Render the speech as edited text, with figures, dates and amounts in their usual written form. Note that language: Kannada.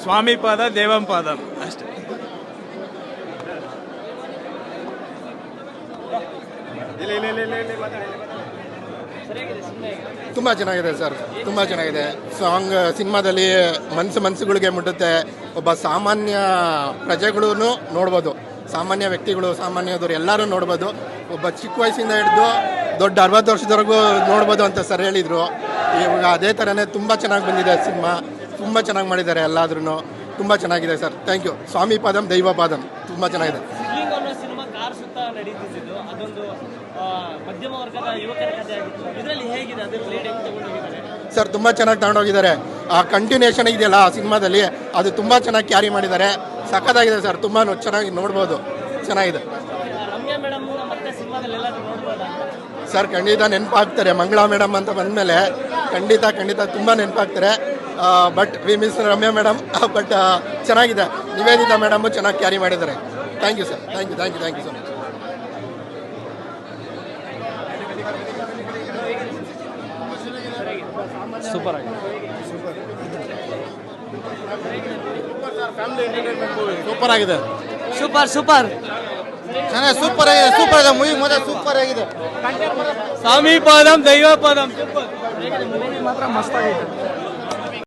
ಸ್ವಾಮಿ ಪಾದ ದೇವಂ ಪಾದ ಅಷ್ಟೇ. ತುಂಬ ಚೆನ್ನಾಗಿದೆ ಸರ್, ತುಂಬ ಚೆನ್ನಾಗಿದೆ. ಸಾಂಗ್ ಸಿನಿಮಾದಲ್ಲಿ ಮನಸ್ಸುಗಳಿಗೆ ಮುಟ್ಟುತ್ತೆ. ಒಬ್ಬ ಸಾಮಾನ್ಯ ಪ್ರಜೆಗಳೂ ನೋಡ್ಬೋದು, ಸಾಮಾನ್ಯ ವ್ಯಕ್ತಿಗಳು, ಸಾಮಾನ್ಯದವರು ಎಲ್ಲರೂ ನೋಡ್ಬೋದು. ಒಬ್ಬ ಚಿಕ್ಕ ವಯಸ್ಸಿಂದ ಹಿಡಿದು ದೊಡ್ಡ 60 ವರ್ಷದವರೆಗೂ ನೋಡ್ಬೋದು ಅಂತ ಸರ್ ಹೇಳಿದರು. ಇವಾಗ ಅದೇ ಥರನೇ ತುಂಬ ಚೆನ್ನಾಗಿ ಬಂದಿದೆ ಸಿನಿಮಾ, ತುಂಬ ಚೆನ್ನಾಗಿ ಮಾಡಿದ್ದಾರೆ ಎಲ್ಲಾದ್ರೂ. ತುಂಬ ಚೆನ್ನಾಗಿದೆ ಸರ್, ಥ್ಯಾಂಕ್ ಯು. ಸ್ವಾಮಿ ಪಾದಂ ದೈವ ಪಾದಂ ತುಂಬ ಚೆನ್ನಾಗಿದೆ. ಸಿನಿಮಾ ಕಾರ್ ಸುತ್ತ ನಡೀತಿದ್ದು ಅದೊಂದು ಮಧ್ಯಮ ವರ್ಗದ ಯುವಕರ ಕಥೆ ಆಗಿತ್ತು. ಇದರಲ್ಲಿ ಹೇಗಿದೆ ಅದರ ಲೀಡ್ ಹೆಂಗೆ ತಗೊಂಡೋಗಿದ್ದಾರೆ ಸರ್? ತುಂಬ ಚೆನ್ನಾಗಿ ತಗೊಂಡೋಗಿದ್ದಾರೆ. ಆ ಕಂಟಿನ್ಯೂಷನ್ ಇದೆಯಲ್ಲ ಆ ಸಿನಿಮಾದಲ್ಲಿ, ಅದು ತುಂಬ ಚೆನ್ನಾಗಿ ಕ್ಯಾರಿ ಮಾಡಿದ್ದಾರೆ. ಸಖತ್ತಾಗಿದೆ ಸರ್, ತುಂಬ ಚೆನ್ನಾಗಿ ನೋಡ್ಬೋದು, ಚೆನ್ನಾಗಿದೆ. ರಮ್ಯಾ ಮೇಡಮ್ ಮತ್ತೆ ಸಿನಿಮಾದಲ್ಲಿ ಎಲ್ಲರೂ ನೋಡ್ಬೋದಾ ಸರ್? ಖಂಡಿತ ನೆನಪಾಗ್ತಾರೆ. ಮಂಗಳಾ ಮೇಡಮ್ ಅಂತ ಬಂದಮೇಲೆ ಖಂಡಿತ ತುಂಬ ನೆನಪಾಗ್ತಾರೆ. But we miss Ramya madam. But ಚೆನ್ನಾಗಿದೆ. ನಿವೇದಿತಾ ಮೇಡಮು ಚೆನ್ನಾಗಿ ಕ್ಯಾರಿ ಮಾಡಿದ್ದಾರೆ. Thank you sir, thank you so much. Super ಆಗಿದೆ. ಸೂಪರ್ ಆಗಿದೆ. ಸೂಪರ್ ಚೆನ್ನಾಗಿ ಸೂಪರ್ ಆಗಿದೆ ಮೂವಿ ಮಾತ್ರ ಸೂಪರ್ ಆಗಿದೆ. ಸ್ವಾಮಿ ಪಾದಂ ದೈವ ಪಾದಂ ಮಾತ್ರ ಮಸ್ತ್ ಆಗೈತೆ.